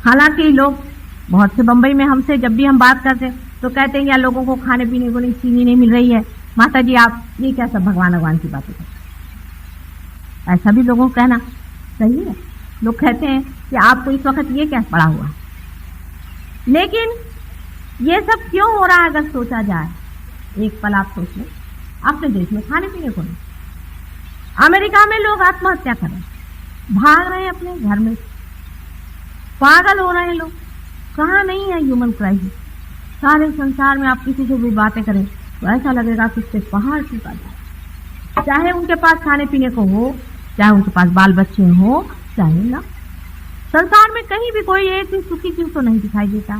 हालांकि लोग बहुत से बंबई में हमसे जब भी हम बात करते तो कहते हैं या लोगों को खाने पीने को नहीं, चीनी नहीं मिल रही है, माता जी आप ये क्या सब भगवान की बातें करते। ऐसा भी लोगों को कहना सही है। लोग कहते हैं कि आपको इस वक्त ये क्या पड़ा हुआ है। लेकिन ये सब क्यों हो रहा है अगर सोचा जाए, एक पल आप सोच लें, अपने देश में खाने पीने को नहीं। अमेरिका में लोग आत्महत्या कर रहे हैं, भाग रहे हैं अपने घर में, पागल हो रहे हैं लोग। कहाँ नहीं है ह्यूमन क्राइसिस। सारे संसार में आप किसी से भी बातें करें तो ऐसा लगेगा कि उससे पहाड़ टूटा जाए। चाहे उनके पास खाने पीने को हो, चाहे उनके पास बाल बच्चे हो, चाहे ना। संसार में कहीं भी कोई एक भी सुखी जीव तो नहीं दिखाई देता।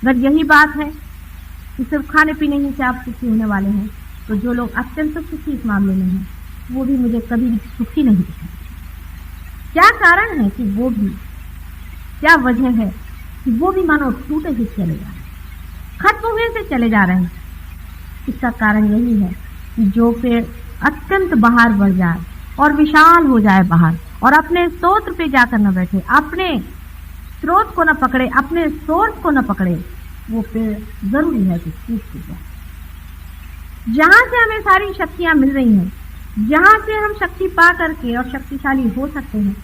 अगर यही बात है कि सिर्फ खाने पीने ही से आप सुखी होने वाले हैं, तो जो लोग अत्यंत सुखी इस मामले में हैं वो भी मुझे कभी भी सुखी नहीं दिखाई। क्या कारण है कि वो भी, क्या वजह है कि वो भी मानो टूटे ही चले जा रहे हैं, खत्म हुए से चले जा रहे हैं। इसका कारण यही है कि जो पेड़ अत्यंत बाहर बढ़ जाए और विशाल हो जाए बाहर, और अपने स्रोत पे जाकर न बैठे, अपने स्रोत को न पकड़े, अपने सोर्स को न पकड़े, वो पेड़ जरूरी है कि टूट जाए। जहां से हमें सारी शक्तियां मिल रही हैं, जहां से हम शक्ति पा करके और शक्तिशाली हो सकते हैं,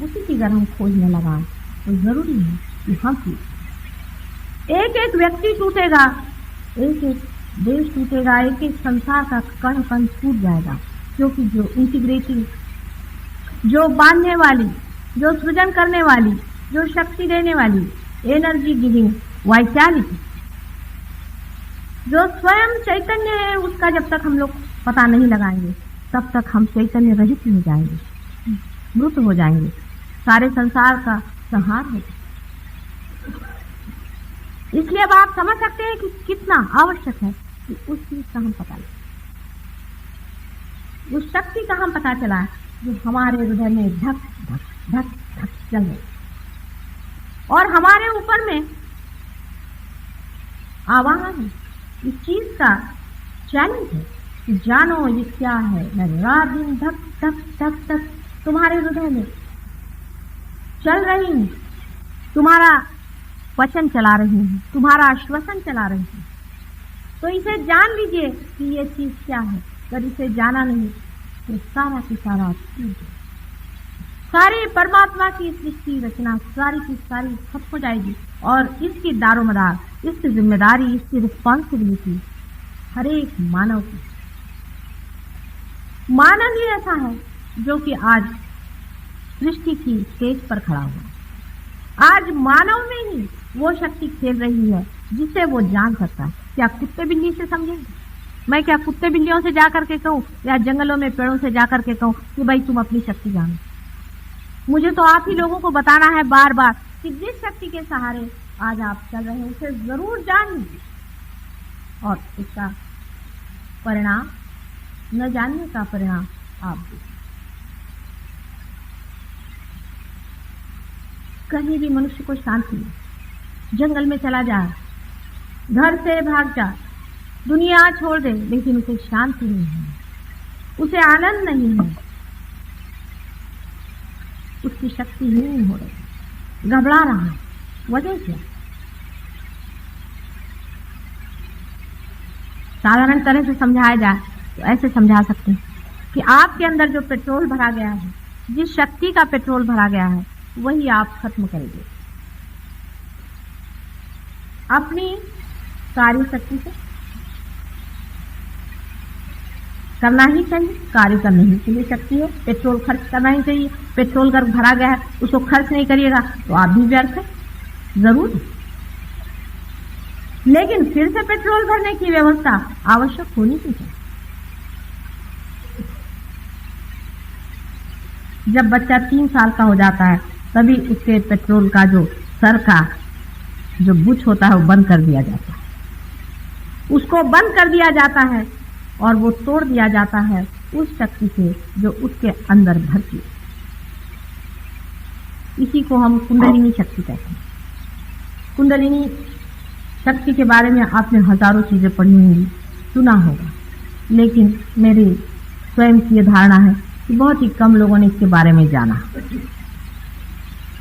उसी की अगर हम खोजने लगा तो जरूरी है कि हम एक एक व्यक्ति टूटेगा, एक एक देश टूटेगा, एक एक संसार का कण कण टूट जाएगा। क्योंकि जो इंटीग्रेटिंग, जो बांधने वाली, जो सृजन करने वाली, जो शक्ति देने वाली, एनर्जी गिविंग वाइटैलिटी, जो स्वयं चैतन्य है, उसका जब तक हम लोग पता नहीं लगाएंगे तब तक हम चैतन्य रहित हो जाएंगे, मृत हो जाएंगे, सारे संसार का संहार हो। इसलिए अब आप समझ सकते हैं कि कितना आवश्यक है कि उस चीज का हम पता लगे, उस शक्ति का हम पता चला जो हमारे हृदय में धक धक धक धक चल रही, और हमारे ऊपर में आवाहन है, इस चीज का चैलेंज है कि जानो ये क्या है। मैं रात दिन धक धक धक धक तुम्हारे हृदय में चल रही हूं, तुम्हारा वचन चला रही हूं, तुम्हारा आश्वासन चला रही हूं। तो इसे जान लीजिए कि ये चीज क्या है। अगर इसे जाना नहीं तो सारा की सारा सारी परमात्मा की सृष्टि रचना सारी की सारी खत्म हो जाएगी, और इसकी दारोमदार, इसकी जिम्मेदारी, इसकी रिस्पॉन्सिबिलिटी हर एक मानव की। मानव ही ऐसा है जो कि आज सृष्टि की स्टेज पर खड़ा हुआ। आज मानव में ही वो शक्ति खेल रही है जिसे वो जान सकता है। क्या कुत्ते बिल्ली से समझेंगे? मैं क्या कुत्ते बिल्लियों से जाकर के कहूँ, या जंगलों में पेड़ों से जाकर के कहूँ कि भाई तुम अपनी शक्ति जानो? मुझे तो आप ही लोगों को बताना है बार बार कि जिस शक्ति के सहारे आज आप चल रहे हैं उसे जरूर जान लीजिए, और इसका परिणाम, न जानने का परिणाम आप देखिए। कहीं भी मनुष्य को शांति नहीं, जंगल में चला जा, घर से भाग जा, दुनिया छोड़ दे, लेकिन उसे शांति नहीं है, उसे आनंद नहीं है, उसकी शक्ति ही नहीं हो रही, घबरा रहा है। वजह क्या? साधारण तरह से समझाया जाए तो ऐसे समझा सकते हैं कि आपके अंदर जो पेट्रोल भरा गया है, जिस शक्ति का पेट्रोल भरा गया है, वही आप खत्म करेंगे अपनी कार्य शक्ति से। करना ही चाहिए, कार्य करने ही के लिए शक्ति है, पेट्रोल खर्च करना ही चाहिए। पेट्रोल अगर भरा गया है उसको खर्च नहीं करिएगा तो आप भी व्यर्थ है, जरूर। लेकिन फिर से पेट्रोल भरने की व्यवस्था आवश्यक होनी चाहिए। जब बच्चा 3 साल का हो जाता है तभी उसके पेट्रोल का जो सर का जो बुच होता है वो बंद कर दिया जाता है, उसको बंद कर दिया जाता है और वो तोड़ दिया जाता है उस शक्ति से जो उसके अंदर भरती है। इसी को हम कुंडलिनी शक्ति कहते हैं। कुंडलिनी शक्ति के बारे में आपने हजारों चीजें पढ़ी होंगी, सुना होगा, लेकिन मेरी स्वयं की धारणा है कि बहुत ही कम लोगों ने इसके बारे में जाना।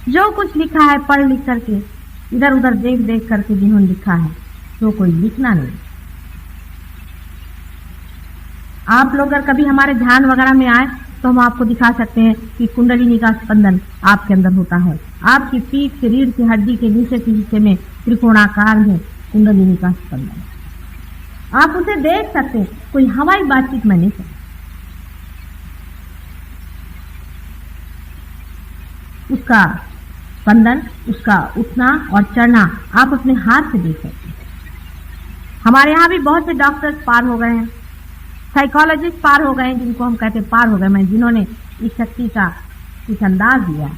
जो कुछ लिखा है पढ़ लिख करके, इधर उधर देख देख करके जिन्होंने लिखा है, तो कोई लिखना नहीं। आप लोग अगर कभी हमारे ध्यान वगैरह में आए तो हम आपको दिखा सकते हैं कि कुंडलिनी का स्पंदन आपके अंदर होता है। आपकी पीठ से रीढ़ की हड्डी के नीचे के हिस्से में त्रिकोणाकार में कुंडलिनी का स्पंदन, आप उसे देख सकते हैं। कोई हवाई बातचीत में नहीं करती। उसका स्पंदन, उसका उठना और चढ़ना आप अपने हाथ से देख सकते हैं। हमारे यहाँ भी बहुत से डॉक्टर्स पार हो गए हैं, साइकोलॉजिस्ट पार हो गए हैं, जिनको हम कहते हैं पार हो गए हैं, जिन्होंने इस शक्ति का कुछ अंदाज दिया।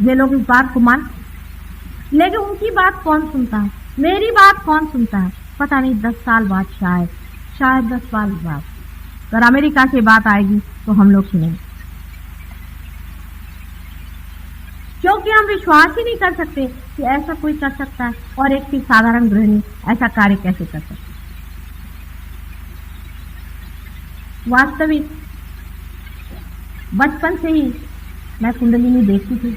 ये लोग इस बात को मान, लेकिन उनकी बात कौन सुनता है, मेरी बात कौन सुनता है? पता नहीं 10 साल बाद, शायद 10 साल बाद अगर अमेरिका की बात आएगी तो हम लोग सुनेंगे, क्योंकि हम विश्वास ही नहीं कर सकते कि ऐसा कोई कर सकता है और एक भी साधारण गृहिणी ऐसा कार्य कैसे कर सकती। वास्तविक बचपन से ही मैं कुंडलिनी देखती थी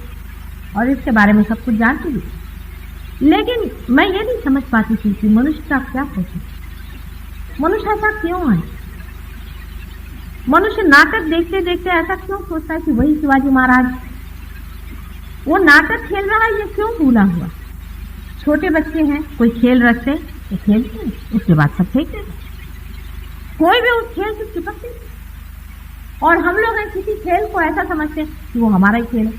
और इसके बारे में सब कुछ जानती थी, लेकिन मैं ये नहीं समझ पाती थी कि मनुष्य का क्या सोचे, मनुष्य ऐसा क्यों है। मनुष्य नाटक देखते देखते ऐसा क्यों सोचता है कि वही शिवाजी महाराज वो नाटक खेल रहा है, ये क्यों भूला हुआ। छोटे बच्चे हैं, कोई खेल रखते तो खेलते हैं, उसके बाद सब फेंक देते, कोई भी उस खेल से चिपकते। और हम लोग किसी खेल को ऐसा समझते हैं कि वो हमारा ही खेल है।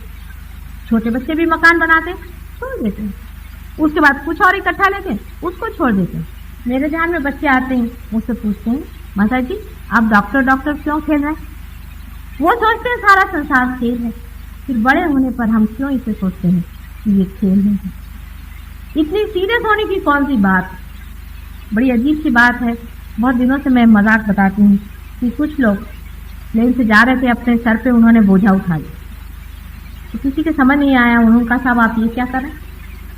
छोटे बच्चे भी मकान बनाते छोड़ देते हैं, उसके बाद कुछ और इकट्ठा लेते हैं, उसको छोड़ देते हैं। मेरे ध्यान में बच्चे आते हैं, मुझसे पूछते हैं, माता जी आप डॉक्टर क्यों खेल रहे हैं? वो सोचते हैं सारा संसार खेल है। फिर बड़े होने पर हम क्यों इसे सोचते हैं कि ये खेल नहीं है? इतनी सीरियस होने की कौन सी बात? बड़ी अजीब सी बात है। बहुत दिनों से मैं मजाक बताती हूँ कि कुछ लोग प्लेन से जा रहे थे, अपने सर पे उन्होंने बोझा उठा लिया, तो किसी के समझ नहीं आया। उन्होंने कहा साहब आप ये क्या कर रहे हैं?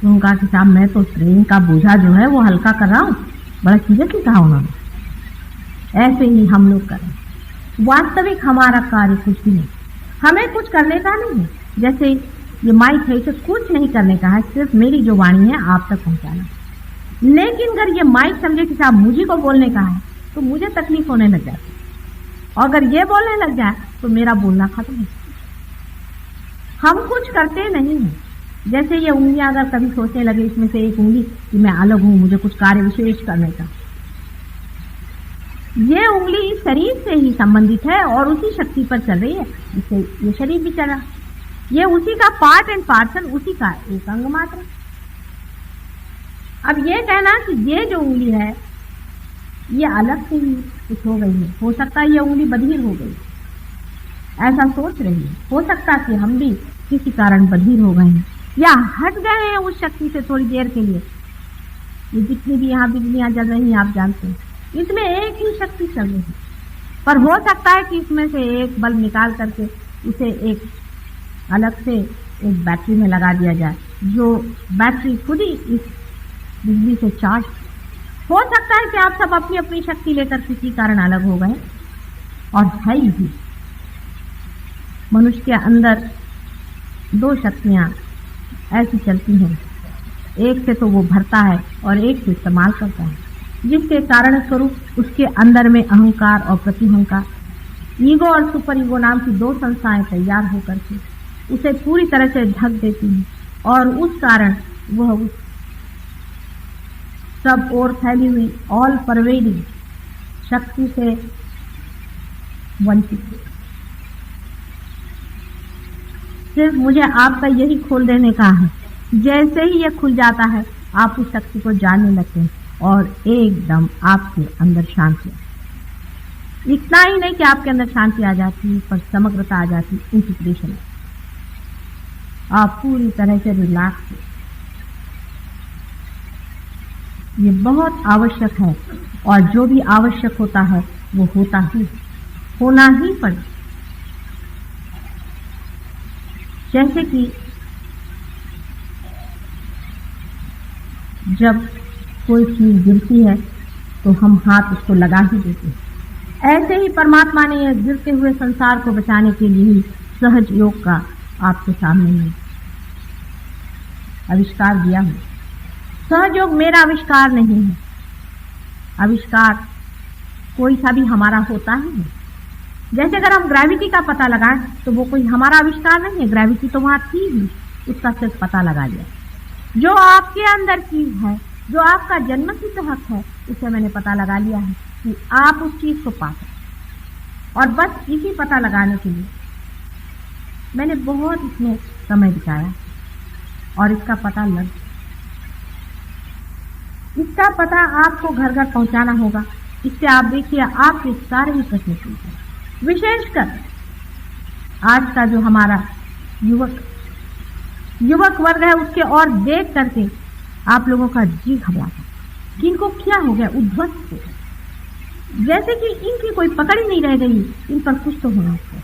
उन्होंने कहा कि साहब मैं तो ट्रेन का बोझा जो है वो हल्का कर रहा हूँ। बड़ा सीरियसली कहा उन्होंने। ऐसे ही हम लोग करें। वास्तविक हमारा कार्य कुछ भी नहीं, हमें कुछ करने का नहीं है। जैसे ये माइक है, इसे कुछ नहीं करने का है, सिर्फ मेरी जो वाणी है आप तक पहुंचाना। लेकिन अगर ये माइक समझे कि साहब मुझे को बोलने का है तो मुझे तकलीफ होने लग जाती, और अगर ये बोलने लग जाए तो मेरा बोलना खत्म है। हम कुछ करते नहीं हैं। जैसे ये उंगलियां अगर कभी सोचने लगे इसमें से एक उंगली कि मैं अलग हूं, मुझे कुछ कार्य विशेष करने का, ये उंगली शरीर से ही संबंधित है और उसी शक्ति पर चल रही है, इससे ये शरीर भी चला। ये उसी का पार्ट एंड पार्सल, उसी का एक अंग मात्र। अब ये कहना कि ये जो उंगली है ये अलग से ही कुछ हो गई है, हो सकता है ये उंगली बधिर हो गई, ऐसा सोच रही है। हो सकता है कि हम भी किसी कारण बधिर हो गए हैं या हट गए हैं उस शक्ति से थोड़ी देर के लिए। ये जितनी भी यहाँ बिजलियां जल रही हैं आप जानते हैं, इसमें एक ही शक्ति चल रही है, पर हो सकता है कि इसमें से एक बल्ब निकाल करके उसे एक अलग से एक बैटरी में लगा दिया जाए, जो बैटरी खुद ही इस बिजली से चार्ज। हो सकता है कि आप सब अपनी अपनी शक्ति लेकर किसी कारण अलग हो गए, और है ही मनुष्य के अंदर 2 शक्तियां ऐसी चलती हैं, एक से तो वो भरता है और एक से इस्तेमाल करता है, जिसके कारण स्वरूप उसके अंदर में अहंकार और प्रतिहंकार, ईगो और सुपर ईगो नाम की 2 संस्थाएं तैयार होकर के उसे पूरी तरह से ढक देती हैं, और उस कारण वह उस सब ओर फैली हुई ऑल परवेडिंग शक्ति से वंचित है। सिर्फ मुझे आपका यही खोल देने का है। जैसे ही यह खुल जाता है आप उस शक्ति को जानने लगते हैं और एकदम आपके अंदर शांति। इतना ही नहीं कि आपके अंदर शांति आ जाती है, पर समग्रता आ जाती है, इंटीग्रेशन। आप पूरी तरह से रिलैक्स। ये बहुत आवश्यक है, और जो भी आवश्यक होता है वो होना ही पड़े। जैसे कि जब कोई चीज गिरती है तो हम हाथ उसको लगा ही देते हैं, ऐसे ही परमात्मा ने यह गिरते हुए संसार को बचाने के लिए सहज योग का आपके सामने में आविष्कार दिया हूं। सहयोग मेरा आविष्कार नहीं है, आविष्कार कोई सा भी हमारा होता ही नहीं। जैसे अगर हम ग्रेविटी का पता लगाएं तो वो कोई हमारा आविष्कार नहीं है, ग्रेविटी तो वहां थी ही, उसका सिर्फ पता लगा लिया। जो आपके अंदर चीज है, जो आपका जन्मसिद्ध हक है, उसे मैंने पता लगा लिया है कि आप उस चीज को पा सकते। और बस इसी पता लगाने के लिए मैंने बहुत इसमें समय बिताया और इसका पता इसका पता आपको घर घर पहुंचाना होगा। इससे आप देखिए आपके सारे ही प्रश्न पूछे। विशेषकर आज का जो हमारा युवक वर्ग है, उसके और देख करके आप लोगों का जी घबराता कि इनको क्या हो गया, उद्ध्वस्त हो गया, जैसे कि इनकी कोई पकड़ ही नहीं रह गई, इन पर कुछ तो होना चाहिए।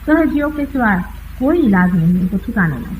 सहजयोग के सिवाय कोई इलाज नहीं, इनको ठिकाना नहीं।